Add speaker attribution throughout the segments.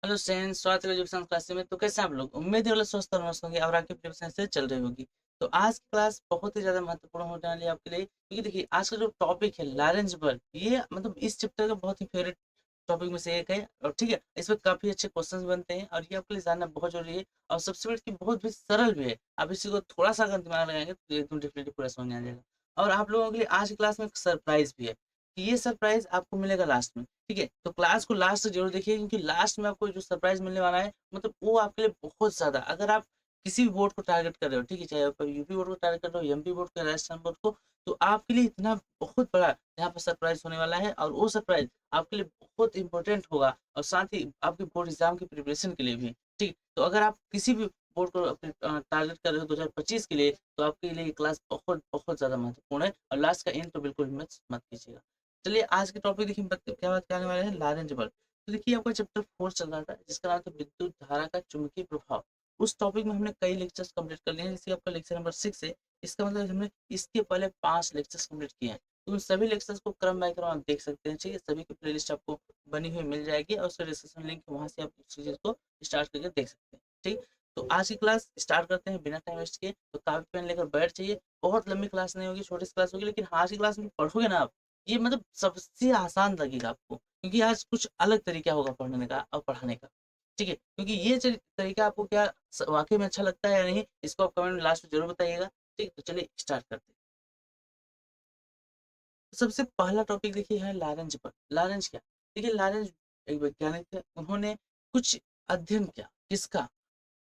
Speaker 1: Hello sense स्वास्थ्य education class में तो कैसे आप लोग उम्मीद है स्वस्थ और मस्त होंगे और आपकी प्रिपरेशन से चल रही होगी। तो आज की क्लास बहुत ही ज्यादा महत्वपूर्ण होने वाली है आपके लिए, क्योंकि देखिए आज का जो टॉपिक है लारेंज बर्ग, ये मतलब इस चैप्टर का बहुत ही फेवरेट टॉपिक में से एक है। और ठीक है, इसमें काफी अच्छे क्वेश्चंस बनते हैं और ये आपके लिए जानना बहुत जरूरी है। और सबसे बड़ी की बहुत भी सरल भी है। आप इसी को थोड़ा सा अगर दिमाग लगाएंगे तो एकदम डेफिनेटली पूरा समझ में आ जाएगा। और आप लोगों के लिए आज की क्लास में एक सरप्राइज भी है कि ये सरप्राइज आपको मिलेगा लास्ट में। ठीक है, तो क्लास को लास्ट जरूर देखिए, क्योंकि लास्ट में आपको जो सरप्राइज मिलने वाला है मतलब वो आपके लिए बहुत ज्यादा, अगर आप किसी भी बोर्ड को टारगेट कर रहे हो, ठीक है, चाहे आप यूपी बोर्ड को टारगेट कर रहे हो, एमपी बोर्ड को, राजस्थान बोर्ड को, तो आपके लिए इतना बहुत बड़ा यहाँ पर सरप्राइज होने वाला है। और वो सरप्राइज आपके लिए बहुत इंपॉर्टेंट होगा और साथ ही आपके बोर्ड एग्जाम की प्रिपरेशन के लिए भी। ठीक, तो अगर आप किसी भी बोर्ड को टारगेट कर रहे हो 2025 के लिए, तो आपके लिए ये क्लास बहुत बहुत ज्यादा महत्वपूर्ण है। और लास्ट का एंड तो बिल्कुल भी मत मत कीजिएगा। चलिए आज के टॉपिक देखिए, क्या बात करने वाले हैं, लारेंज बल। तो देखिए आपका चैप्टर 4 चल रहा था जिसका नाम था विद्युत धारा का चुंबकीय प्रभाव। उस टॉपिक में हमने कई लेक्चर्स कंप्लीट कर लिए हैं, जैसे आपका लेक्चर नंबर 6 है। इसका मतलब हमने इसके पहले 5 लेक्चर्स कंप्लीट किए हैं। तो उन सभी लेक्चर्स को क्रम बाय क्रम आप देख सकते हैं। ठीक है, सभी की प्लेलिस्ट आपको बनी हुई मिल जाएगी और उसका डिस्क्रिप्शन लिंक वहां से आप उस चीज को स्टार्ट करके देख सकते हैं। ठीक, तो आज की क्लास स्टार्ट करते हैं बिना टाइम वेस्ट किए। तो कापी पेन लेकर बैठ जाइए। बहुत लंबी क्लास नहीं होगी, छोटी सी क्लास होगी, लेकिन आज की क्लास में पढ़ोगे ना आप, ये मतलब सबसे आसान लगेगा आपको, क्योंकि आज कुछ अलग तरीका होगा पढ़ने का और पढ़ाने का। ठीक है, क्योंकि ये तरीका आपको क्या वाकई में अच्छा लगता है या नहीं, इसको आप कमेंट में लास्ट में जरूर बताइएगा। ठीक, तो चलिए स्टार्ट करते हैं। तो सबसे पहला टॉपिक देखिए है लारेंज पर। लारेंज क्या, देखिए लारेंज एक वैज्ञानिक थे। उन्होंने कुछ अध्ययन किया, किसका,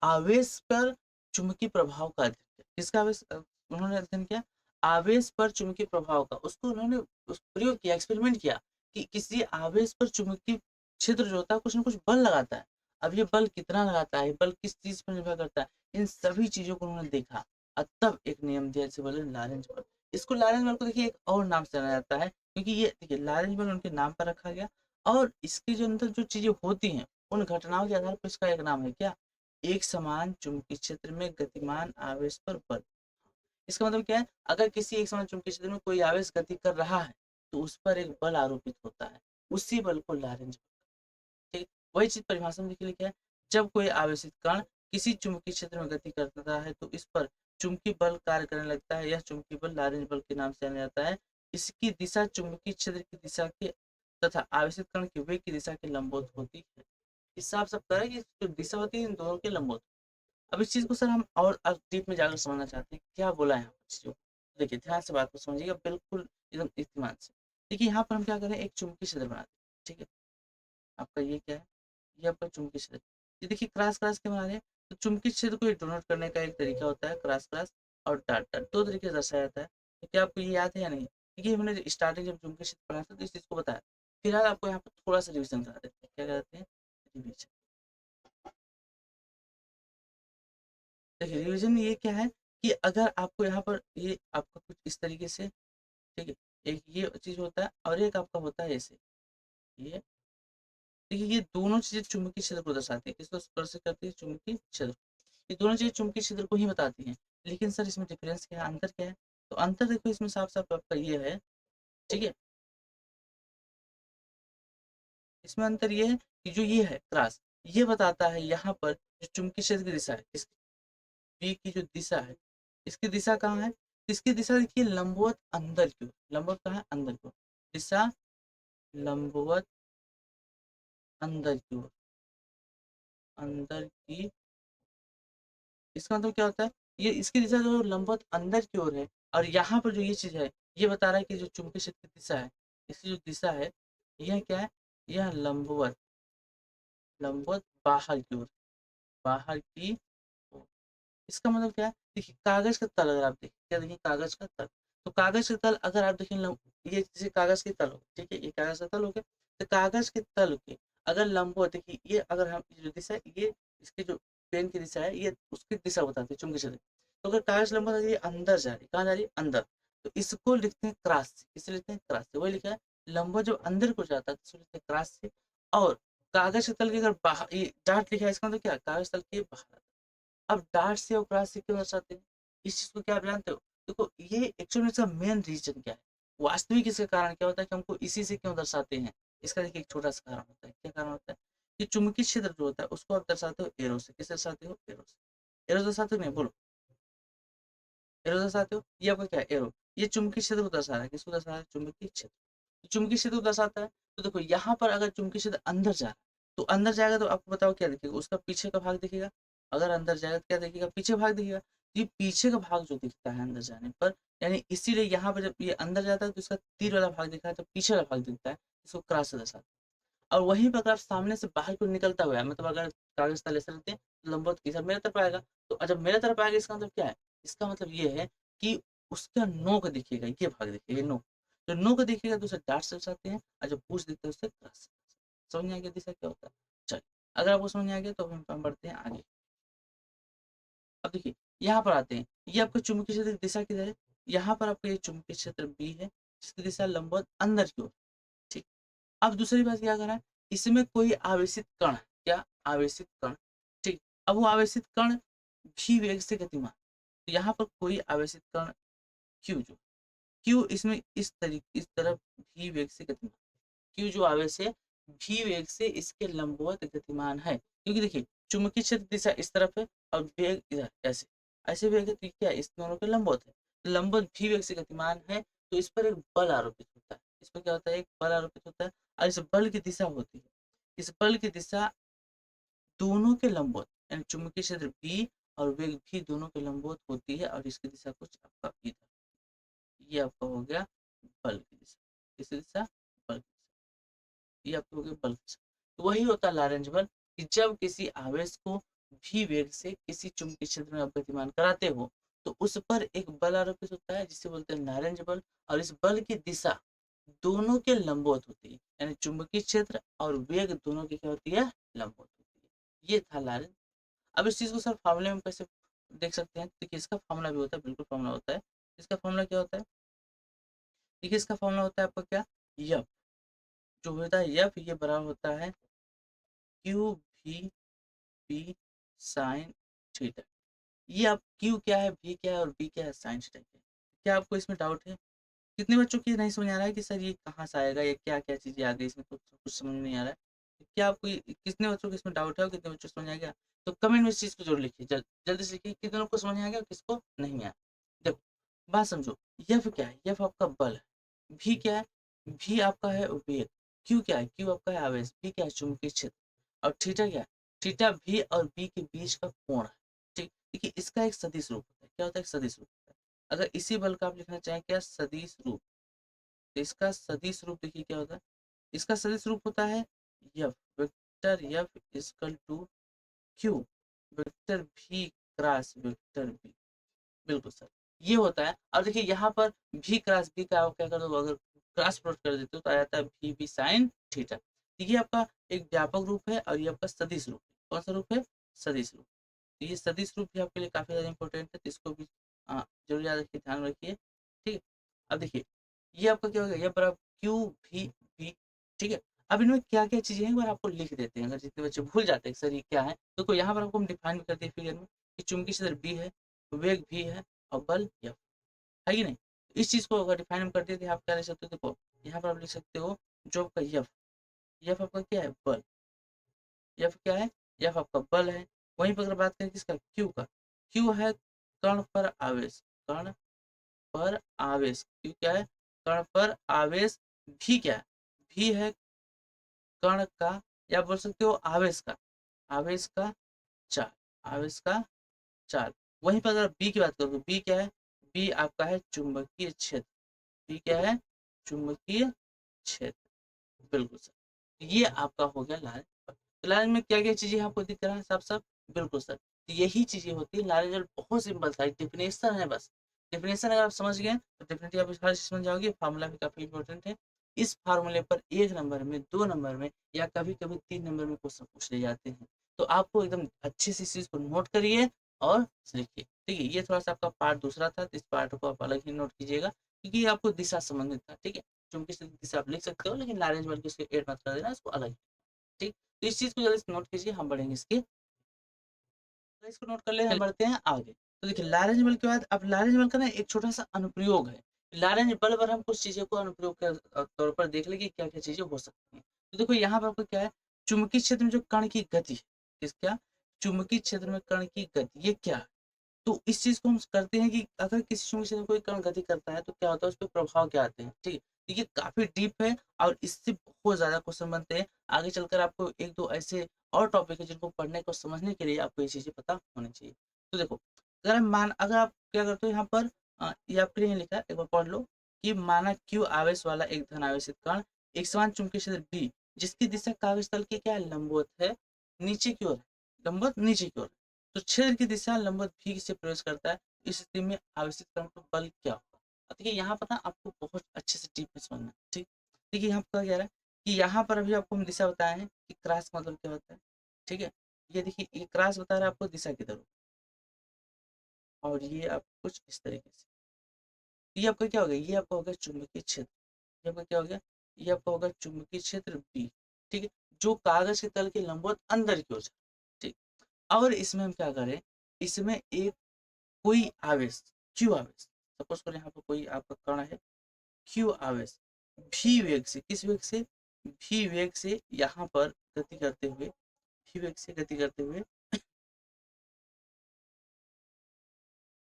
Speaker 1: आवेश पर चुंबकीय प्रभाव का अध्ययन किया। किसका आवेश उन्होंने अध्ययन किया, आवेश पर चुंबकीय प्रभाव का। उसको उन्होंने प्रयोग किया, एक्सपेरिमेंट किया कि किसी आवेश पर चुंबकीय क्षेत्र जो होता है कुछ ना कुछ बल लगाता है। अब ये बल कितना लगाता है, बल किस चीज पर निर्भर करता है, इन सभी चीजों को उन्होंने देखा और तब एक नियम दिया जिसे बोले लारेंज बल। इसको लारेंज बल को देखिए एक और नाम से जाना जाता है, क्योंकि ये देखिए लारेंज बल उनके नाम पर रखा गया। और इसके जो अंदर जो चीजें होती हैं उन घटनाओं के आधार पर इसका एक नाम है क्या, एक समान चुंबकीय क्षेत्र में गतिमान आवेश पर बल। इसका मतलब क्या है, अगर किसी एक समान चुंबकीय क्षेत्र में कोई आवेश गति कर रहा है तो उस पर एक बल आरोपित होता है, उसी बल को लारेंज। ठीक, वही चीज परिभाषा में लिखी है, जब कोई आवेशित कण किसी चुंबकीय क्षेत्र में गति करता है तो इस पर चुंबकीय बल कार्य करने लगता है। यह चुंबकीय बल लारेंज बल के नाम से जाना जाता है। इसकी दिशा चुंबकीय क्षेत्र की दिशा के तथा आवेशित कण के वेग की दिशा के लंबवत होती है। इस हिसाब से आपका है कि जो दिशा होती है इन दोनों के लंबवत। अब इस चीज को सर हम और डीप में जाकर समझना चाहते हैं, क्या बोला है यहाँ पर चीजों को। देखिए ध्यान से बात को समझिएगा, बिल्कुल एकदम इत्मीनान से। देखिए यहाँ पर हम क्या करें, एक चुंबकीय क्षेत्र बनाते हैं। ठीक है, आपका ये क्या है, ये आपका चुंबकीय क्षेत्र। ये देखिए क्रॉस क्रॉस के बना रहे हैं। तो चुंबकीय क्षेत्र को डिनोट करने का एक तरीका होता है क्रॉस क्रॉस और डॉट डॉट, दो तरीके से दर्शाया जाता है। तो क्या आपको ये याद है या नहीं, देखिए हमने स्टार्टिंग जब चुंबकीय क्षेत्र पढ़ा था तो इस चीज को बताया। फिलहाल आपको यहाँ पर थोड़ा सा रिविजन करा देते हैं, क्या कराते हैं, रिविजन। देखिए रिवीजन ये क्या है कि अगर आपको यहाँ पर ये आपका कुछ इस तरीके से, ठीक है, एक ये चीज होता है और एक आपका होता है ऐसे, ये देखिए ये दोनों चीजें चुंबकीय क्षेत्र को दर्शाती है, किसको स्पर्श करती है, चुंबकीय क्षेत्र। ये दोनों चीजें चुंबकीय क्षेत्र को ही बताती हैं। लेकिन सर इसमें डिफरेंस क्या है, अंतर क्या है, तो अंतर देखो इसमें साफ साफ आपका ये है। ठीक है, इसमें अंतर ये है कि जो ये है क्रॉस, ये बताता है यहाँ पर जो चुंबकीय क्षेत्र की दिशा है, बी की जो दिशा है, इसकी दिशा कहाँ है, इसकी दिशा देखिए लंबवत अंदर की ओर। लंबवत कहाँ है, अंदर की ओर। दिशा लंबवत अंदर की ओर, अंदर की। इसका मतलब क्या होता है, ये इसकी दिशा जो लंबवत अंदर की ओर है। और यहाँ पर जो ये चीज है, ये बता रहा है कि जो चुंबकीय क्षेत्र की दिशा है, इसकी जो दिशा है, यह क्या है, यह लंबवत, लंबवत बाहर की ओर, बाहर की ओर। इसका मतलब क्या है, देखिए कागज का तल अगर आप देखें, क्या देखिए कागज का तल, तो कागज का तल अगर आप देखें ये जैसे कागज के तल हो, ठीक है, ये कागज का तल हो गया। तो कागज के तल के अगर लंबवत देखिए, ये अगर हम ये जो दिशा है, ये इसकी जो पेन की दिशा है, ये उसकी दिशा बताती है चुंबकीय क्षेत्र। तो अगर कागज लंबवत है, ये अंदर जा रही है, कहाँ जा रही है, अंदर। तो इसको लिखते हैं क्रॉस से, इसे लिखते हैं क्रॉस से, वही लिखा है लंबवत जो अंदर को जाता है तो इसको लिखते हैं क्रॉस से। और कागज के तल के अगर बाहर ये डार्ट लिखा है, इसका मतलब क्या, कागज तल के बाहर। अब डार्ट से और क्रॉस से क्यों दर्शाते हैं, इस चीज को क्या आप जानते हो, देखो ये एक्चुअली इसका मेन रीजन क्या है, वास्तविक इसका कारण क्या होता है कि हमको इसी से क्यों दर्शाते हैं। इसका देखिए एक छोटा सा कारण होता है, क्या कारण होता है, ये चुंबकीय क्षेत्र जो होता है उसको आप दर्शाते हो एरो से। किससे दर्शाते हो? एरो से। एरो दर्शाते हो नहीं? बोलो। एरो दर्शाते हो? ये आपका क्या है? एरो। ये चुंबकीय क्षेत्र को दर्शा रहा है। किसको दर्शा रहा है? चुंबकीय क्षेत्र। चुंबकीय क्षेत्र को दर्शाता है। तो देखो यहाँ पर अगर चुंबकीय क्षेत्र अंदर जा रहा है तो अंदर जाएगा तो आपको बताओ क्या दिखेगा? उसका पीछे का भाग दिखेगा। अगर अंदर जाएगा तो क्या दिखेगा? पीछे भाग दिखेगा। ये पीछे का भाग जो दिखता है अंदर जाने पर, यानी इसीलिए यहाँ पर जब ये अंदर जाता है तो इसका तीर वाला भाग दिखता है, तो पीछे वाला भाग दिखता है, इसको क्रॉस से दर्शाते हैं। और वहीं पर अगर आप सामने से बाहर को निकलता हुआ है, मतलब अगर कागज तले से रखते हैं तो लंबवत की तरफ मेरे तरफ आएगा। तो जब मेरे तरफ आएगा इसका मतलब क्या है? इसका मतलब ये है कि उसका नोक दिखेगा, ये भाग दिखेगा, ये नोक। जो नोक दिखेगा तो उसे डार्ट से दर्शाते हैं, और जब पूछ दिखता है उसे क्रॉस से। समझ में आ गया दिशा क्या होता है? चलिए, अगर आपको समझ में आ गया तो हम बढ़ते हैं आगे। अब देखिए यहाँ पर आते हैं, ये आपका चुंबकीय क्षेत्र की दिशा किधर है? यहाँ पर आपका ये चुंबकीय क्षेत्र बी है जिसकी दिशा लंबवत अंदर की ओर। ठीक। अब दूसरी बात क्या करा है? इसमें कोई आवेशित कण है। क्या? आवेशित कण। ठीक। अब वो आवेशित कण भी वेग से गतिमान। तो यहाँ पर कोई आवेशित कण क्यू जो क्यू इसमें इस तरफ भी वेग से गतिमान। क्यू जो आवेश है भी वेग से इसके लंबवत गतिमान है, क्योंकि देखिए चुंबकीय क्षेत्र दिशा इस तरफ है और वेग इधर ऐसे ऐसे वेग है, तो क्या है? इस दोनों के लंबवत है। लंबवत भी वेग से गतिमान है, तो इस पर एक बल आरोपित होता है। इस पर क्या होता है? एक बल आरोपित होता है, और इस बल की दिशा होती है, इस बल की दिशा दोनों के लंबवत, यानी चुंबकीय क्षेत्र बी और वेग भी दोनों के लंबवत होती है, और इसकी दिशा कुछ आपका इधर, ये आपका हो गया बल की दिशा। किसकी दिशा? बल की दिशा। ये आपको हो गया बल की दिशा। तो वही होता है लॉरेंज बल, कि जब किसी आवेश को भी वेग से किसी चुंबकीय क्षेत्र में आप गतिमान कराते हो तो उस पर एक बल आरोपित होता है जिसे बोलते हैं लॉरेंज बल, और इस बल की दिशा दोनों के लंबवत होती है, यानी चुंबकीय क्षेत्र और वेग दोनों की क्या होती है? लंबवत होती है। ये था लॉरेंज। अब इस चीज को सर फार्मूले में कैसे देख सकते हैं? देखिए इसका फार्मूला भी होता है, बिल्कुल फार्मूला होता है। इसका फार्मूला क्या होता है? देखिए इसका फार्मूला होता है आपका क्या? यफ। जो होता है यफ, ये बराबर होता है क्यू भी बी साइन थीटा। ये आप क्यू क्या है, भी क्या है और बी क्या है, साइन थीटा क्या है। क्या आपको इसमें डाउट है? कितने बच्चों की नहीं समझ आ रहा है कि सर ये कहाँ से आएगा, ये क्या क्या चीजें आ गई इसमें, तो कुछ समझ में नहीं आ रहा है? क्या आपको कितने बच्चों को इसमें डाउट है और कितने बच्चों को समझ आ गया? तो कमेंट में इस चीज को जरूर लिखिए, जल्दी से लिखिए कितने लोग को समझ में आ गया और किसको नहीं आया। देखो बात समझो, यफ क्या है? यफ आपका बल है। भी क्या है? भी आपका है वेग। क्यू क्या है? क्यू आपका है आवेश। बी क्या है? चुंबकीय क्षेत्र। और थीटा क्या है? थीटा भी और बी के बीच का कोण है। ठीक। देखिए इसका एक सदिश रूप होता है। क्या होता है? एक सदिश रूप होता है। अगर इसी बल का आप लिखना चाहें क्या? सदिश रूप। तो इसका सदिश रूप देखिए क्या होता है? इसका सदिश रूप होता है F, vector F equal to q vector v cross vector B. बिल्कुल सर, ये होता है। और देखिए यहाँ पर भी क्रॉस बी का आप क्या कर दो, अगर क्रॉस प्लॉट कर देते हो तो आ जाता है भी बी साइन थीटा। तो ये आपका एक व्यापक रूप है और ये आपका सदिश रूप है। कौन सा रूप है? सदिश रूप। तो ये सदिश रूप भी आपके लिए काफी ज्यादा इंपॉर्टेंट है, तो इसको भी जरूर याद रखिए, ध्यान रखिए। ठीक है। अब देखिए ये आपका क्या हो गया? ये बराबर क्यू भी बी। ठीक है। अब इनमें क्या क्या चीजें हैं एक बार आपको लिख देते हैं, अगर जितने बच्चे भूल जाते हैं सर ये क्या है, तो यहाँ पर आपको हम डिफाइन भी कर दिए फिगर में कि चुंबकीय क्षेत्र बी है, वेग भी है, और बल एफ है कि नहीं। इस चीज को अगर डिफाइन हम कर देते हैं, आप क्या लिख सकते हो? देखो यहाँ पर आप लिख सकते हो जो आपका यफ, यफ आपका क्या है? बल। यफ क्या है? यफ आपका बल है। वहीं पर अगर बात करें किसका? क्यू का। क्यू है कण पर आवेश। कण पर आवेश। क्यू क्या है? कण पर आवेश। भी क्या है? भी है कण का, या बोल सकते हो आवेश का, आवेश का चाल, आवेश का चाल। वहीं पर अगर बी की बात करो तो बी क्या है? बी आपका है चुंबकीय क्षेत्र। बी क्या है? चुंबकीय क्षेत्र। बिल्कुल सर। ये आपका हो गया लारेंज बल। तो लारेंज में क्या क्या चीजें आपको दिख रहा है साफ साफ? बिल्कुल सर, तो यही चीजें होती है लारेंज बल। बहुत सिंपल था, डिफिनेशन है बस। डिफिनेशन अगर आप समझ गए तो डेफिनेटली आप हर चीज समझ जाओगे। फार्मूला भी काफी इंपॉर्टेंट है। इस फार्मूले पर 1 नंबर में, 2 नंबर में, या कभी कभी 3 नंबर में क्वेश्चन पूछ ले जाते हैं। तो आपको एकदम अच्छे से इस चीज को नोट करिए और लिखिए। ठीक है, ये थोड़ा सा आपका पार्ट दूसरा था, तो इस पार्ट को आप अलग ही नोट कीजिएगा, क्योंकि ये आपको दिशा संबंधित था। ठीक है, चूंकि दिशा आप लिख सकते हो, लेकिन लारेंज बल की उसके एड मत कर देना, इसको अलग। ठीक। तो इस चीज को जल्दी से नोट कीजिए, हम बढ़ेंगे इसके। तो इसको नोट कर ले, हम बढ़ते हैं आगे। तो देखिए लारेंज बल के बाद अब लारेंज बल का ना एक छोटा सा अनुप्रयोग है। लारेंज बल पर हम कुछ चीजों को अनुप्रयोग के तौर पर देख ले कि क्या क्या चीजें हो सकती हैं। तो देखो यहाँ पर आपको क्या है? चुंबकीय क्षेत्र में जो कण की गति है, किस क्या चुंबकीय क्षेत्र में कण की गति, ये क्या है? तो इस चीज को हम करते हैं कि अगर किसी चुंबकीय क्षेत्र में कोई कण गति करता है तो क्या होता है, उस पर प्रभाव क्या आते हैं, ठीक है। तो ये काफी डीप है और इससे बहुत ज्यादा क्वेश्चन बनते हैं। आगे चलकर आपको एक दो ऐसे और टॉपिक है जिनको पढ़ने को समझने के लिए आपको ये चीजें पता होनी चाहिए। तो देखो, अगर आप क्या करते हो यहाँ पर, ये आपके लिए लिखा है, एक बार पढ़ लो कि माना क्यू आवेश वाला एक धन आवेशित कण एक समान चुंबकीय क्षेत्र बी जिसकी दिशा कागज तल के क्या है, लंबवत है, नीचे की ओर है, लंबवत नीचे की ओर। तो क्षेत्र की दिशा लंबवत भी से प्रवेश करता है, इस स्थिति में आवेशित कण पर बल क्या होगा। अब देखिए यहाँ पर ना आपको बहुत अच्छे से डीप में समझना है, ठीक। देखिए यहाँ पर क्या कह रहा है कि यहाँ पर अभी आपको हम दिशा बताए हैं कि क्रॉस मतलब क्या होता है, ठीक है। ये देखिए ये क्रॉस बता रहा है आपको दिशा की तरफ, और ये आप कुछ इस तरीके से, ये आपका क्या हो गया, ये आपका हो गया चुंबकीय क्षेत्र, ये आपका क्या हो गया, ये आपका होगा चुंबकीय क्षेत्र बी, ठीक है, जो कागज के तल के लंबवत अंदर की ओर जा रहा है, ठीक। और इसमें हम क्या करें, इसमें एक कोई आवेश, क्यू आवेश, सपोज करें यहाँ पर कोई आपका कण है, क्यू आवेश भी वेग से, किस वेग से, भी वेग से यहाँ पर गति करते हुए, भी वेग से गति करते हुए,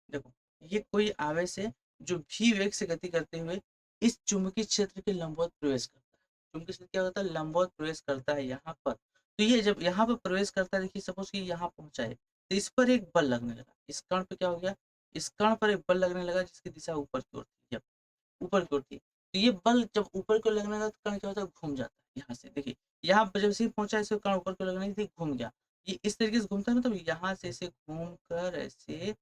Speaker 1: देखो ये कोई आवेश है जो भी वेग से गति करते हुए इस चुंबकीय क्षेत्र के लंबवत प्रवेश करता है। चुंबकीय क्षेत्र क्या होता है, लंबवत प्रवेश करता है यहाँ पर। तो ये जब यहाँ पर प्रवेश करता है, देखिए सपोज कि यहाँ पहुंचा है, तो इस पर एक बल लगने लगा, इस कण पे क्या हो गया, इस कण पर एक बल लगने लगा जिसकी दिशा ऊपर की ओर थी, ऊपर की ओर थी। तो ये बल जब ऊपर की ओर लगने लगा तो कण क्या होता है, घूम जाता है यहाँ से, देखिए यहाँ पर जब से पहुंचा इसे कण ऊपर की ओर लगने लगी, घूम गया। ये इस तरीके से घूमता है, मतलब यहाँ से ऐसे घूम कर ऐसे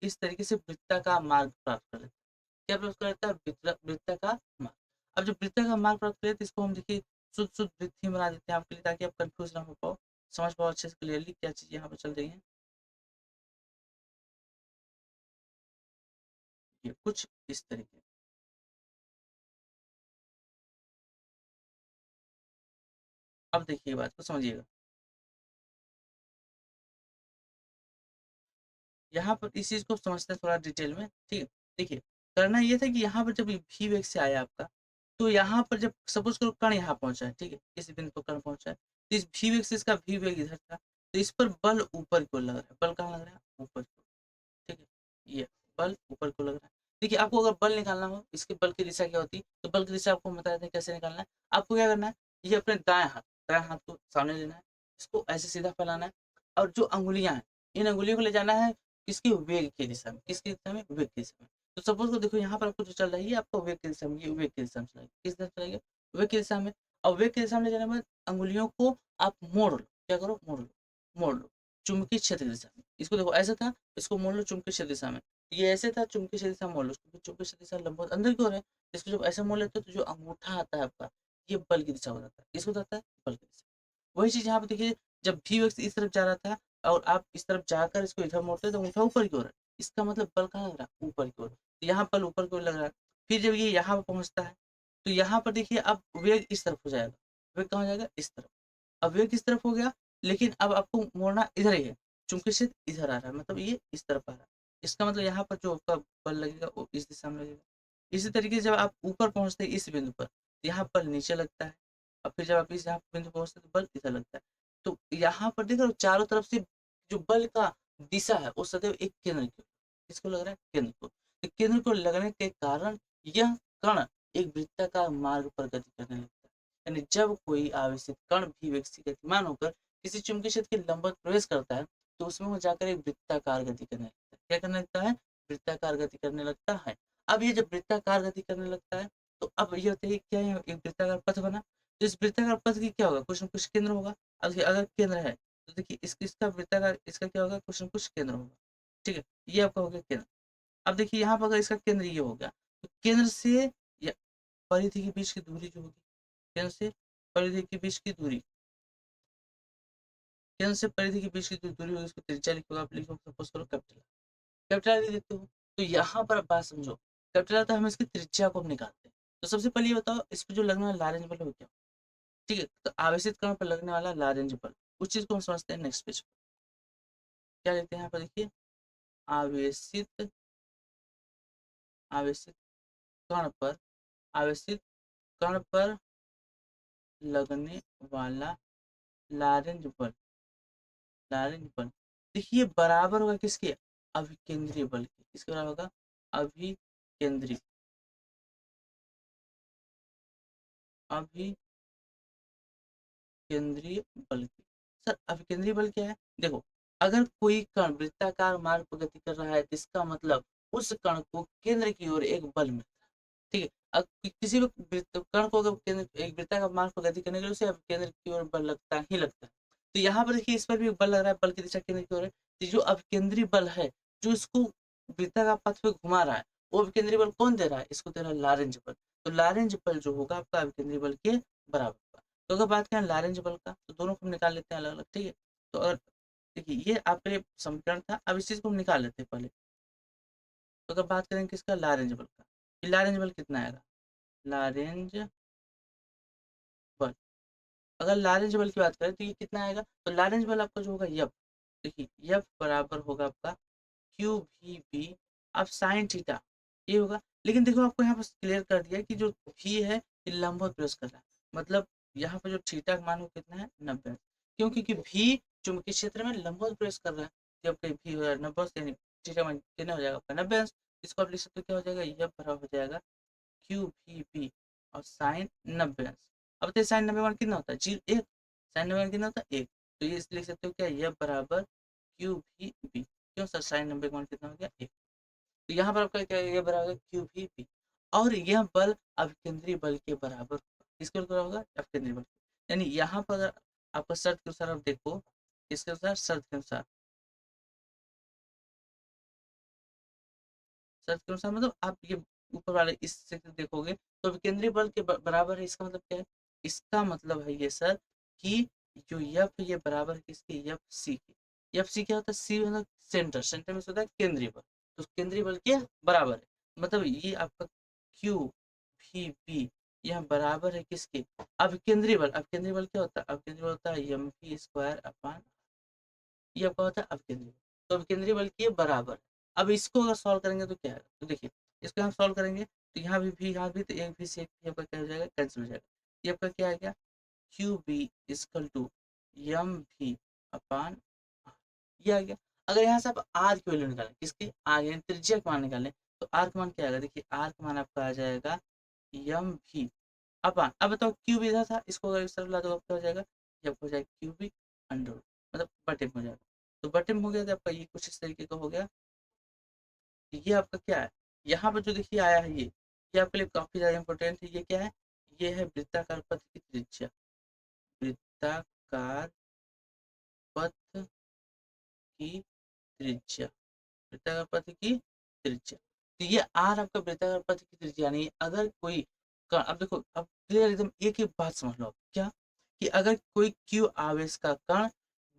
Speaker 1: इस तरीके से वृत्ताकार मार्ग प्राप्त कर लेता है। क्या प्राप्त कर लेता है, वृत्ताकार मार्ग। अब जब वृत्ताकार मार्ग प्राप्त करें तो इसको हम देखिए शुद्ध शुद्ध वृत्ति बना देते हैं आपके लिए, ताकि आप कंफ्यूज ना हो पाओ, समझ पाओ अच्छे से क्लियरली क्या चीज यहाँ पर चल रही है। ये कुछ इस तरीके, अब देखिए बात को समझिएगा। यहाँ पर इस चीज को समझते हैं थोड़ा डिटेल में, ठीक है। देखिए करना ये था कि यहाँ पर जब भी वेग से आया आपका, तो यहाँ पर जब सपोज करो कण यहाँ पहुंचा है, ठीक है, इस बिंदु पर कण पहुंचा है, तो इस भी वेग से इसका भी वेग इधर था, तो इस पर बल ऊपर को लग रहा है, बल कहाँ लग रहा है, ऊपर को, ठीक है, ये बल ऊपर को लग रहा है। देखिए आपको अगर बल निकालना हो, इसके बल की दिशा क्या होती है, तो बल की दिशा आपको बता दें कैसे निकालना है। आपको क्या करना है, ये अपने दाएं हाथ को सामने लेना है, इसको ऐसे सीधा फैलाना है, और जो अंगुलियां हैं, इन अंगुलियों को ले जाना है किसकी, वेग की दिशा में, किसकी दिशा में, वेग की दिशा में। तो सपोज को देखो यहाँ पर आपको जो चल रहा है, ये आपको वेग की दिशा में, ये वेग की दिशा में चलेगा, किस दिशा में चलेगा, वेग की दिशा में। और वेग की दिशा में ले जाने के बाद अंगुलियों को आप मोड़ लो, क्या करो, मोड़ लो चुंबकीय क्षेत्र की दिशा में। इसको देखो ऐसा था, इसको मोड़ लो चुंबकीय क्षेत्र दिशा में, ये ऐसे था चुंबकीय क्षेत्र दिशा, मोड़ लो क्योंकि चुंबकीय क्षेत्र दिशा लंबवत अंदर की ओर है। इसको जब ऐसे मोड़ लेते हो तो जो अंगूठा आता है आपका, ये बल की दिशा हो जाता है, किसको बताता है, बल की दिशा। वही चीज यहाँ पे देखिए, जब भी व्यक्ति इस तरफ जा रहा था और आप इस तरफ जाकर इसको इधर मोड़ते तो अंगूठा ऊपर की ओर है, इसका मतलब बल कहाँ लग रहा है, ऊपर की ओर। तो यहाँ बल ऊपर की ओर लग रहा है। फिर जब ये यहाँ पर पहुंचता है, तो यहाँ पर देखिए अब वेग इस तरफ हो जाएगा, वेग कहाँ हो जाएगा, इस तरफ। अब वेग किस तरफ हो गया, लेकिन अब आपको मोड़ना इधर ही है, चूंकि क्षेत्र इधर आ रहा है, मतलब ये इस तरफ आ रहा है। इसका मतलब यहाँ पर जो आपका बल लगेगा वो इस दिशा में लगेगा। इसी तरीके से जब आप ऊपर पहुंचते हैं इस बिंदु पर, यहाँ बल नीचे लगता है। और फिर जब आप इस यहाँ बिंदु पहुंचते हैं तो बल इधर लगता है। तो यहाँ पर देखो चारों तरफ से जो बल का दिशा है वो सदैव एक केंद्र की ओर, किसको लग रहा है, केंद्र को। तो केंद्र को लगने के कारण यह कण एक वृत्ताकार मार्ग पर गति करने लगता है। यानी जब कोई आवेशित कण भी वेग से गतिमान होकर किसी चुंबकीय क्षेत्र के लंबवत प्रवेश करता है, तो उसमें वो जाकर एक वृत्ताकार गति करने लगता है। क्या करने लगता है, वृत्ताकार गति करने लगता है। अब ये जब वृत्ताकार गति करने लगता है, तो अब ये होता है क्या है, एक वृत्ताकार पथ बना। तो इस वृत्ताकार पथ की क्या होगा, कुछ न कुछ केंद्र होगा। अब देखिए अगर केंद्र है तो देखिए इसका वृत्ताकार, इसका क्या होगा, कुछ न कुछ केंद्र होगा, ठीक है। ये आपका हो गया केंद्र। अब देखिए यहाँ पर अगर इसका केंद्र ये हो गया, तो केंद्र से या परिधि के बीच की दूरी जो होगी, केंद्र से परिधि के बीच की दूरी, केंद्र से परिधि के बीच की जो दूरी होगी उसको त्रिज्या लिखोगे, आप लिखो सपोज करो कैपिटल, कैपिटल लिख देते हो। तो यहाँ पर आप बात समझो, कैपिटल तो हम इसकी त्रिज्या को हम निकालते हैं। तो सबसे पहले ये बताओ इस पर जो लगने वाला लारेंज बल हो क्या, ठीक है। तो आवेशित कण पर लगने वाला लारेंज बल, उस चीज को हम समझते हैं नेक्स्ट पेज पर। क्या लिखते हैं यहाँ पर देखिए, आवेशित आवेशित कण पर, आवेशित कण पर लगने वाला लारेंज बल, लारेंज बल देखिए बराबर होगा किसके, अभिकेंद्रीय बल के। किसके बराबर होगा, अभिकेंद्रीय, अभिकेंद्रीय बल के। सर अभिकेंद्रीय बल क्या है, देखो अगर कोई कण वृत्ताकार मार्ग पर गति कर रहा है तो इसका मतलब उस कण को केंद्र की ओर एक बल मिलता है। ठीक है, अब किसी भी कण को अगर केंद्र एक वृत्ताकार मार्ग पर गति करने के लिए उसे केंद्र की ओर बल लगता ही लगता है। तो यहाँ पर देखिए इस पर भी बल लग रहा है, बल की दिशा केंद्र की ओर है। तो जो अभिकेंद्रीय बल है जो इसको वृत्ताकार पथ पे घुमा रहा है, वो अभिकेंद्रीय बल कौन दे रहा है, इसको दे रहा है लारेंज बल। तो लारेंज बल जो होगा आपका अभिकेंद्रीय बल के बराबर होगा। तो अगर बात करें लारेंज बल का तो दोनों को हम निकाल लेते हैं अलग अलग। ठीक है, तो अगर देखिए ये आपके लिए समीकरण था, अब इस चीज को हम निकाल लेते हैं पहले। तो अगर बात करें किसका, लारेंज बल का, कि लारेंज बल कितना आएगा, लारेंज बल, अगर लारेंज बल की बात करें तो ये कितना आएगा, तो लारेंज बल आपका जो होगा यफ, देखिए यफ बराबर होगा आपका क्यू भी बी, अब साइन थीटा ये होगा। लेकिन देखो आपको यहाँ पर क्लियर कर दिया कि जो भी है ये लंबवत प्रेस कर रहा है, मतलब यहाँ पर जो थीटा का मान हो कितना है 90, क्यों, क्योंकि भी चुंबकीय क्षेत्र में लंबवत प्रेस कर रहा है। जब कहीं भी हो जाएगा 90 यानी थीटा मान कितना हो जाएगा आपका 90, इसको आप लिख सकते हो क्या हो जाएगा, यह बराबर हो जाएगा क्यू भी बी और साइन 90। अब तो साइन 90 मान कितना होता है, जीरो एक, साइन 90 मान कितना होता है एक, तो ये लिख सकते हो क्या, यह बराबर क्यू भी बी, क्यों सर साइन 90 मान कितना हो गया एक। तो यहाँ पर आपका क्या ये बराबर क्यू भी पी, और यह बल अभिकेंद्रीय बल के बराबर होगा। किसके बराबर होगा, अभिकेंद्रीय बल। यानी यहाँ पर अगर आपका शर्त के अनुसार आप देखो, इसके अनुसार शर्त के अनुसार, शर्त के अनुसार मतलब आप ये ऊपर वाले इससे देखोगे तो अभिकेंद्रीय बल के बराबर है। इसका मतलब क्या है, इसका मतलब है ये सर कि जो यफ ये बराबर है किसके, यफ सी के। यफ सी क्या होता है, सी मतलब सेंटर, सेंटर में होता है केंद्रीय बल, तो केंद्रीय बल के बराबर है। मतलब ये आपका क्यू भी बी यह बराबर है किसके, अब केंद्रीय बल, अब केंद्रीय बल क्या होता है, अब केंद्रीय बल होता है एम पी स्क्वायर अपॉन, ये आपका होता है अब केंद्रीय बल। तो अब केंद्रीय बल के बराबर है। अब इसको अगर सॉल्व करेंगे तो क्या है, तो देखिए इसको हम सॉल्व करेंगे तो यहाँ भी यहाँ भी, तो एक भी से एक भी आपका क्या हो जाएगा, कैंसिल हो जाएगा। ये आपका क्या है, क्या q B equal to m v upon, ये आ गया। अगर यहाँ से आप आर की वैल्यू निकालें, किसकी, आर यानी त्रिज्या का मान निकालें, तो आर का मान क्या आएगा, देखिए आर का मान आपका आ जाएगा एम भी अपॉन, अब बताओ क्यू भी इधर था, इसको अगर इस तरफ ला दो क्या हो जाएगा, जब हो जाएगा क्यू भी अंडर, मतलब बटे में हो जाएगा। तो बटे में हो गया तो आपका ये कुछ इस तरीके का हो गया। ये आपका क्या है, यहाँ पर जो देखिए आया है ये आपके लिए काफी ज्यादा इंपॉर्टेंट है। ये क्या है, ये है वृत्ताकार पथ की त्रिज्या, वृत्ताकार पथ की त्रिज्या, वृत्ताकार पथ की त्रिज्या। तो ये आर आपका वृत्ताकार पथ की त्रिज्या नहीं, अगर कोई अब देखो अब क्लियर एकदम एक ही बात समझ लो क्या, कि अगर कोई क्यू आवेश का कण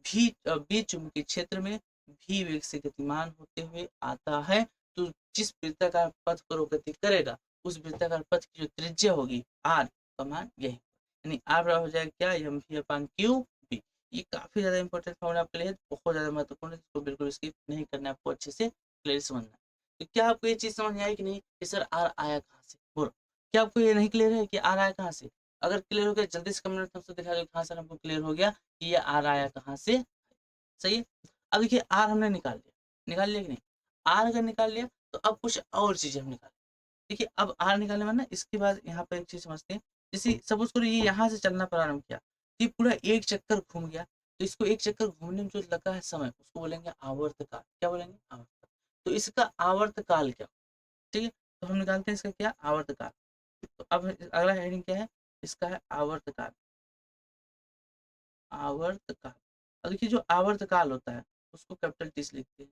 Speaker 1: भी बी चुंबकीय क्षेत्र में भी वेग से गतिमान होते हुए आता है, तो जिस वृत्ताकार पथ पर वो गति करेगा उस वृत्ताकार पथ की जो त्रिज्या होगी आर का मान यही, यानी आर बराबर हो जाएगा क्या, m v upon q B. ये काफी ज्यादा इंपॉर्टेंट फॉर्मूला आपके लिए बहुत ज्यादा महत्वपूर्ण है, इसको बिल्कुल स्किप नहीं करना है, आपको अच्छे से क्लियर समझना है। तो क्या आपको ये चीज समझ में आई कि नहीं कि सर आर आया कहाँ से, बोलो क्या आपको ये नहीं क्लियर है कि आर आया कहाँ से। अगर क्लियर हो गया जल्दी से कमेंट में दिखा दो कहाँ सर हमको क्लियर हो गया कि ये आर आया कहाँ से। सही है, अब देखिए आर हमने निकाल लिया कि नहीं, आर अगर निकाल लिया तो अब कुछ और चीजें हम निकाल, देखिए अब आर निकालने में ना इसके बाद यहाँ पर एक चीज समझते हैं। जैसे सपोज करो ये यहाँ से चलना प्रारंभ किया, ये पूरा एक चक्कर घूम गया, तो इसको एक चक्कर घूमने में जो लगा है समय उसको बोलेंगे आवर्तकाल, क्या बोलेंगे आवर्तकाल। तो इसका आवर्तकाल क्या, ठीक है, तो हम निकालते हैं इसका क्या, आवर्तकाल। तो अब अगला हेडिंग क्या है, इसका है आवर्तकाल, आवर्तकाल। अब देखिए जो आवर्तकाल होता है उसको कैपिटल टी से लिखते हैं।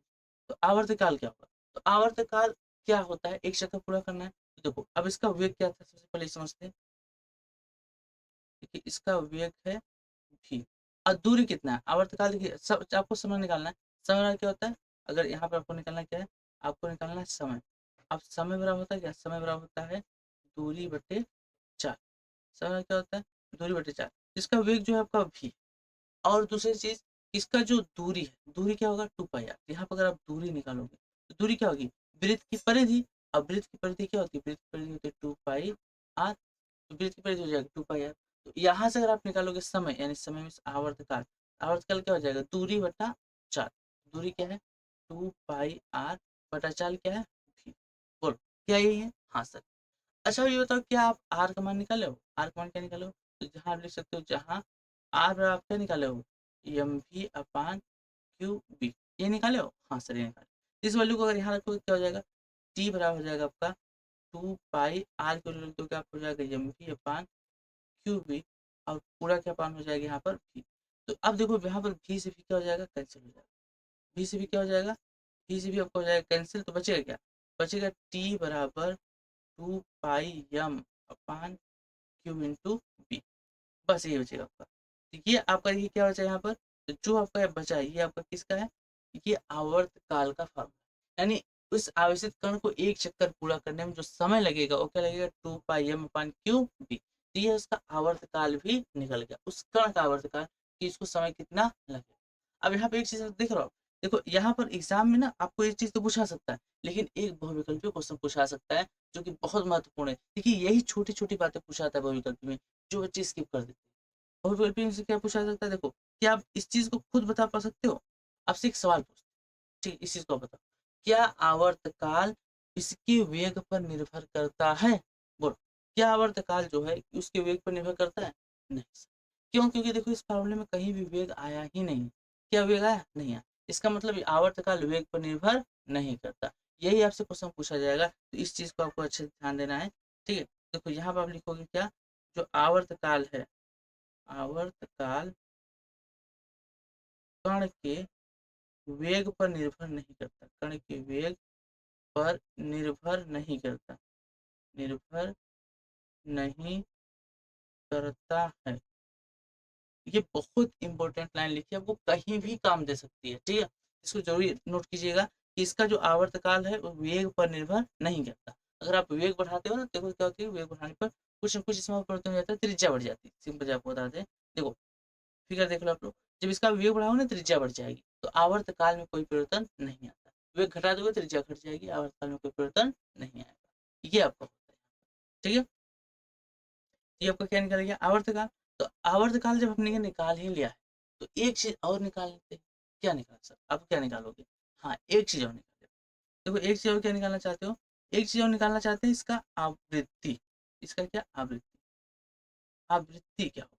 Speaker 1: तो आवर्तकाल क्या होगा, तो आवर्तकाल क्या होता है, एक चक्कर पूरा करना है। तो देखो अब इसका वेग क्या था सबसे पहले समझते हैं, देखिए इसका वेग है भी, और दूरी कितना है, आवर्तकाल देखिए सब आपको समय निकालना है। समय क्या होता है, अगर यहाँ पर आपको निकालना क्या है, आपको निकालना है समय। अब समय बराबर होता है क्या, समय बराबर होता है दूरी बटे चार। समय क्या होता है, दूरी बटे चार, इसका वेग जो है आपका भी। और दूसरी चीज इसका जो दूरी है, दूरी क्या होगा 2 पाई आर, यहाँ पर अगर आप दूरी निकालोगे तो दूरी क्या होगी, वृत्त की परिधि। अब वृत्त की परिधि क्या होती है, वृत्त की परिधि होती है 2 पाई आर, तो वृत्त की परिधि हो जाएगी 2 पाई आर। तो यहाँ से अगर आप निकालोगे समय, यानी समय में आवर्तकाल, आवर्तकाल क्या हो जाएगा, दूरी बटा चाल। दूरी क्या है, 2 पाई r बटा चाल क्या है, v। बोलो क्या यही है, हाँ सर। अच्छा ये बताओ, क्या आप r का मान निकाले हो, r का मान क्या निकाले हो, तो जहाँ आप लिख सकते हो, जहाँ r आप क्या निकाले हो, m v upon q B, ये निकाले हो, हाँ सर ये निकाले। इस वैल्यू को अगर यहाँ रखोगे क्या हो जाएगा, t बराबर हो जाएगा आपका 2 पाई r की वैल्यू रख दो, क्या हो जाएगा, m v upon q B, और पूरा क्या पान हो जाएगा यहाँ पर भी। तो अब देखो यहाँ पर भी से भी क्या हो जाएगा, कैंसिल हो जाएगा, भी से भी क्या हो जाएगा, भी से भी आपका हो जाएगा कैंसिल, तो बचेगा क्या, बचेगा टी बराबर 2 pi m upon q into B, बस ये बचेगा आपका। तो ये आपका, ये क्या बचा यहाँ पर, तो जो आपका बचा ये आपका किसका है, ये आवर्त काल का फार्मूला, यानी उस आवेशित कण को एक चक्कर पूरा करने में जो समय लगेगा वो क्या लगेगा, 2 pi m upon q B. तो ये उसका आवर्त काल भी निकल गया, उस कण का आवर्त काल, कि इसको समय कितना लगेगा। अब यहाँ पे एक चीज देख रहे हो आप, देखो यहाँ पर एग्जाम में ना आपको एक चीज तो पूछा सकता है, लेकिन एक बहुविकल्पीय क्वेश्चन पूछा सकता है, जो कि बहुत महत्वपूर्ण है। देखिए यही छोटी छोटी बातें पूछाता है बहुविकल्पी में, जो बच्चे स्किप कर देते हैं। बहुविकल्पी से क्या पूछा सकता है, देखो क्या आप इस चीज को खुद बता पा सकते हो, आपसे एक सवाल पूछते हैं, ठीक, इस चीज को बताओ, क्या आवर्तकाल इसके वेग पर निर्भर करता है, बोलो, क्या आवर्तकाल जो है उसके वेग पर निर्भर करता है, नहीं सर। क्यों, क्योंकि देखो इस फॉर्मूले में कहीं भी वेग आया ही नहीं, क्या वेग आया, नहीं आया, इसका मतलब आवर्तकाल वेग पर निर्भर नहीं करता। यही आपसे क्वेश्चन पूछा जाएगा, तो इस चीज को आपको अच्छे से ध्यान देना है, ठीक है। देखो यहाँ पर आप लिखोगे क्या, जो आवर्तकाल है, आवर्तकाल कण के वेग पर निर्भर नहीं करता, कण के वेग पर निर्भर नहीं करता, निर्भर नहीं करता है। ये बहुत इंपॉर्टेंट लाइन लिखी है, आपको कहीं भी काम दे सकती है, ठीक है। इसको जरूर नोट कीजिएगा कि इसका जो आवर्तकाल है वो वेग पर निर्भर नहीं करता। अगर आप वेग बढ़ाते हो ना, देखो क्या होती है, वेग बढ़ाने पर कुछ न कुछ इसमें परिवर्तन हो जाता है, त्रिज्या बढ़ जाती है, सिंपल आपको बता दें। देखो फिगर देख लो आप लोग, जब इसका वेग बढ़ाओ ना त्रिज्या बढ़ जाएगी, तो आवर्तकाल में कोई परिवर्तन नहीं आता। वेग घटा दोगे त्रिज्या घट जाएगी, आवर्तकाल में कोई परिवर्तन नहीं आएगा, ये आपका होता है, ठीक है। ये आपका क्या निकल गया, आवर्तकाल। तो आवर्तकाल जब हमने निकाल ही लिया है, तो एक चीज और निकाल लेते हैं, क्या निकाल सर, आप क्या निकालोगे, हाँ एक चीज और निकाल, देखो एक चीज और क्या निकालना चाहते हो, एक चीज और निकालना चाहते हैं, इसका आवृत्ति, इसका क्या आवृत्ति, आवृत्ति क्या हो।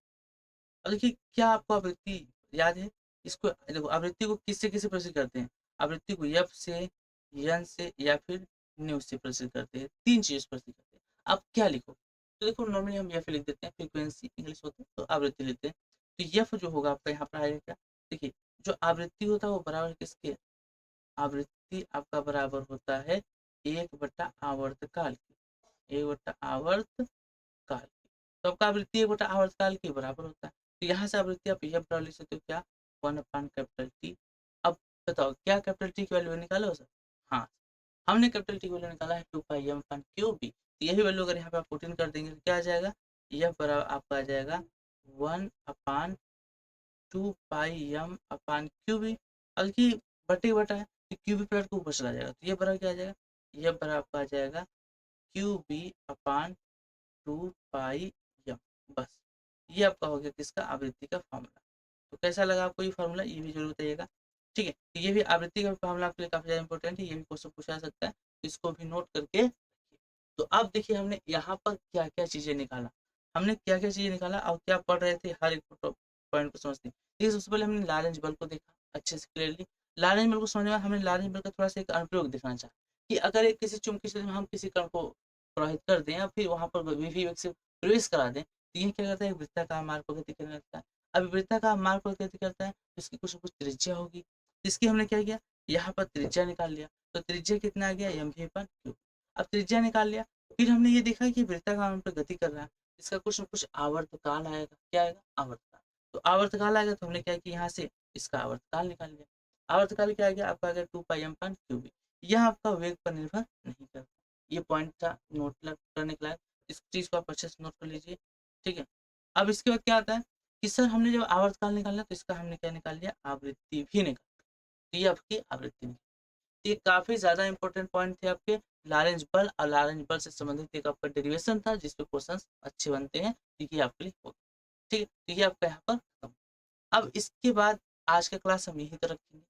Speaker 1: अब देखिए क्या आपको आवृत्ति याद है, इसको देखो आवृत्ति को किससे किससे प्रदर्शित करते हैं, आवृत्ति को एफ से, एन से, या फिर न्यू से प्रदर्शित करते हैं, तीन चीज प्रदर्शित करते हैं। आप क्या लिखो, तो देखो नॉर्मली हम एफ लिख देते हैं, फ्रीक्वेंसी इंग्लिश होता है तो आवृत्ति लेते हैं। तो एफ जो होगा आपका यहाँ पर आएगा क्या, देखिए जो आवृत्ति होता है वो बराबर किसके, आवृत्ति आपका बराबर होता है 1/आवर्तकाल की, 1/आवर्तकाल की। तो आपका आवृत्ति 1/आवर्तकाल के बराबर होता है, तो यहाँ से आवृत्ति आप यह बराबर लिख सकते हो क्या, 1/T। अब बताओ क्या कैपिटल टी की वैल्यू निकालो सर, हाँ हमने कैपिटल टी की वैल्यू निकाला है 2 पाई m/क्यू बी। तो यही वैल्यू अगर यहाँ पे आप पुट इन कर देंगे तो क्या आ जाएगा, यह बराबर आपका आ जाएगा 1/2 पाई m/क्यू बी। अब की बटे बटा है, तो क्यू बी प्लस को ऊपर चला जाएगा, तो ये बराबर क्या आ जाएगा, यह बराबर आपका आ जाएगा क्यू बी अपान 2 पाई m, बस ये आपका हो गया किसका, आवृत्ति का फॉर्मूला। तो कैसा लगा आपको ये फॉर्मूला, ये भी जरूर बताइएगा, ठीक है। तो ये भी आवृत्ति का फॉर्मूला आपके लिए काफी ज्यादा इंपॉर्टेंट है, ये भी क्वेश्चन पूछा सकता है, तो इसको भी नोट करके रखिए। तो अब देखिए हमने यहाँ पर क्या क्या चीजें निकाला, हमने क्या क्या चीजें निकाला और क्या पढ़ रहे थे, हर एक पॉइंट को समझते हैं। देखिए सबसे पहले हमने लारेंज बल को देखा अच्छे से क्लियरली, लारेंज बल को समझने में हमने लारेंज बल का थोड़ा सा एक अनुप्रयोग दिखाना चाहा, कि अगर एक किसी चुंबकीय क्षेत्र में हम किसी कण को प्रवाहित कर दें या फिर वहां पर विधि वेग से प्रवेश करा दें, तो ये क्या करता है, वृत्ताकार मार्ग पर गति करने लगता है। अब वृत्ताकार मार्ग पर गति करता है तो इसकी कुछ न कुछ त्रिज्या होगी, इसकी हमने क्या किया, यहाँ पर त्रिज्या निकाल लिया, तो त्रिज्या कितना आ गया, एम वी पर क्यू। अब त्रिज्या निकाल लिया, फिर हमने ये देखा कि वृत्ताकार मार्ग पर गति कर रहा है, इसका कुछ न कुछ आवर्तकाल आएगा, क्या आएगा, आवर्तकाल। तो आवर्तकाल आएगा तो हमने क्या किया, यहाँ से इसका आवर्तकाल निकाल लिया। आवर्तकाल क्या आ गया आपका, आ गया 2 पाई m/क्यू बी। यह आपका वेग पर निर्भर नहीं करता, ये पॉइंट था नोट करने के लायक, इस चीज को आप अच्छे से नोट कर लीजिए, ठीक है। अब इसके बाद क्या आता है कि सर हमने जब आवर्तकाल निकालना तो इसका हमने क्या निकाल लिया, आवृत्ति भी निकाल, तो ये आपकी आवृत्ति निकाल। ये काफी ज्यादा इंपॉर्टेंट पॉइंट थे आपके, लारेंज बल और लारेंज बल से संबंधित एक आपका डेरिवेशन था जिसपे क्वेश्चंस अच्छे बनते हैं, ठीक है आपके लिए ठीक है, तो ये आपका यहाँ पर खत्म। अब इसके बाद आज का क्लास हम यहीं तक रखेंगे।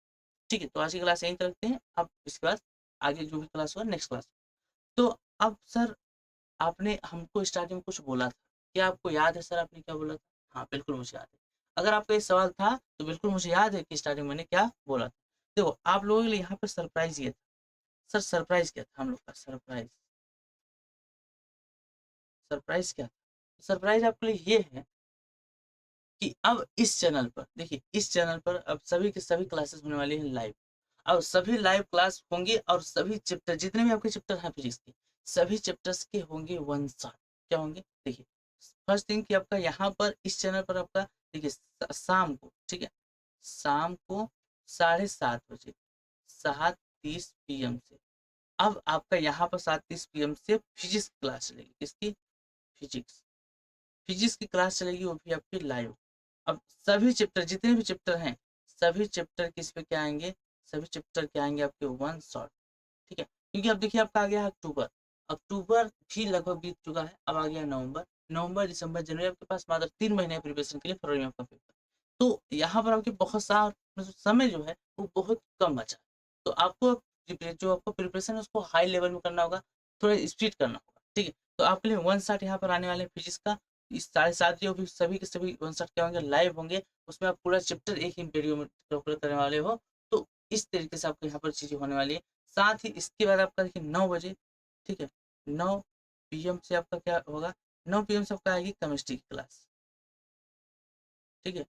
Speaker 1: ठीक है, तो आज की क्लास यहीं तक रखते हैं। अब इसके बाद आगे जो भी क्लास होगा नेक्स्ट क्लास। तो अब सर आपने हमको स्टार्टिंग में कुछ बोला था, क्या आपको याद है सर आपने क्या बोला था? हाँ, बिल्कुल मुझे याद है। अगर आपका ये सवाल था तो बिल्कुल मुझे याद है कि स्टार्टिंग में मैंने क्या बोला था। देखो आप लोगों के लिए यहाँ पर सरप्राइज़ ये था। सर सरप्राइज़ क्या था हम लोग का? सरप्राइज़, सरप्राइज़ क्या था? सरप्राइज़ आपके लिए ये है कि अब इस चैनल पर देखिए, इस चैनल पर अब सभी के सभी क्लासेस होने वाली हैं लाइव। और सभी लाइव क्लास होंगे और सभी चैप्टर जितने भी आपके चैप्टर हैं फिजिक्स के, सभी चैप्टर्स के होंगे वन शॉट। क्या होंगे? देखिए, फर्स्ट थिंग कि आपका यहाँ पर इस चैनल पर आपका देखिए शाम को, ठीक है, शाम को 7:30 बजे, 7:30 PM से अब आपका यहाँ पर 7:30 PM से फिजिक्स क्लास चलेगी। किसकी? फिजिक्स। फिजिक्स की क्लास चलेगी, वो भी आपकी लाइव। अब सभी चैप्टर जितने भी चैप्टर हैं, सभी चैप्टर किस पे क्या आएंगे? सभी चैप्टर क्या आएंगे आपके वन शॉट। ठीक है, क्योंकि अब देखिए आपका आ गया है अक्टूबर। अक्टूबर भी लगभग बीत चुका है, अब आ गया नवंबर। नवंबर, दिसंबर, जनवरी, आपके पास मात्र 3 महीने प्रिपरेशन के लिए, फरवरी में आपका पेपर। तो यहाँ पर आपके बहुत सा मतलब समय जो है वो बहुत कम बचा है। तो आपको जो आपको प्रिपरेशन है उसको हाई लेवल में करना होगा, थोड़ा स्पीड करना होगा। ठीक है, तो आपके लिए वन शॉट यहाँ पर आने वाले हैं फिजिक्स का। इस 7:30 जो भी सभी के सभी वन शॉट क्या होंगे? लाइव होंगे। उसमें आप पूरा चैप्टर एक ही वीडियो में कवर करने वाले हो। तो इस तरीके से आपको यहाँ पर चीज़ें होने वाली है। साथ ही इसके बाद आपका देखिए 9 बजे, ठीक है, 9 PM से आपका क्या होगा? 9 PM से आपका आएगी केमिस्ट्री की क्लास। ठीक है,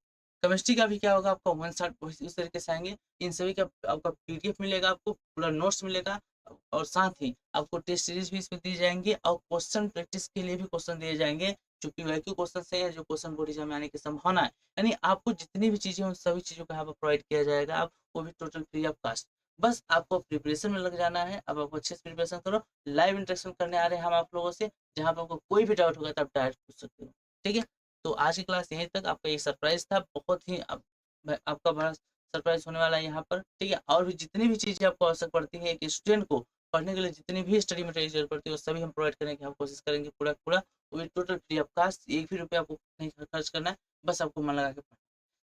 Speaker 1: केमिस्ट्री का भी क्या होगा? आपका वन शॉट इस तरीके से आएंगे। इन सभी का आपका PDF मिलेगा, आपको पूरा नोट्स मिलेगा। और साथ ही आपको टेस्ट सीरीज भी इसमें दी जाएंगे और क्वेश्चन प्रैक्टिस के लिए भी क्वेश्चन दिए जाएंगे, जो PYQ क्वेश्चन से है, जो क्वेश्चन बोर्ड एग्जाम में आने की संभावना है। यानी आपको जितनी भी चीजें उन सभी चीजों का यहाँ पर प्रोवाइड किया जाएगा, आप वो भी टोटल फ्री ऑफ कास्ट। बस आपको प्रिपरेशन में लग जाना है। अब आप अच्छे से प्रिपरेशन करो। लाइव इंटरेक्शन करने आ रहे हैं हम आप लोगों से, जहाँ पर आपको कोई भी डाउट होगा तो आप डायरेक्ट पूछ सकते हो। ठीक है, तो आज की क्लास यहीं तक। आपका एक सरप्राइज था, बहुत ही आपका बड़ा सरप्राइज होने वाला है यहाँ पर। ठीक है, और भी जितनी भी चीजें आपको आवश्यक पड़ती है एक स्टूडेंट को पढ़ने के लिए, जितनी भी स्टडी मटेरियल जरूरत पड़ती है वो सभी हम प्रोवाइड करने की हम कोशिश करेंगे पूरा पूरा। वो भी टोटल फ्री ऑफ कास्ट, एक भी रुपया आपको नहीं खर्च करना है, बस आपको मन लगा के पढ़ना।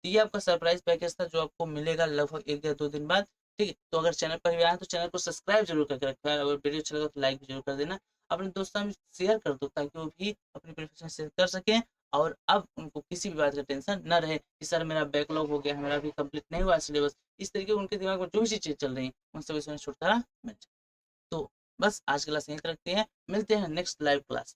Speaker 1: तो ये आपका सरप्राइज पैकेज था जो आपको मिलेगा लगभग 1 या 2 दिन बाद। ठीक है, तो अगर चैनल पर भी आए तो चैनल को सब्सक्राइब जरूर करके रखना है। अगर वीडियो अच्छा लगा तो लाइक भी जरूर कर देना। अपने दोस्तों में शेयर कर दो ताकि वो भी अपनी प्रिपरेशन शेयर कर सकें। और अब उनको किसी भी बात का टेंशन ना रहे कि सर मेरा बैकलॉग हो गया है, मेरा अभी कंप्लीट नहीं हुआ सिलेबस। इस तरीके उनके दिमाग में जो भी चीज़ें चल रही हैं उन सभी से छुटकारा मिल जाए। तो बस आज की क्लास यहीं तक रखते हैं, मिलते हैं नेक्स्ट लाइव क्लास।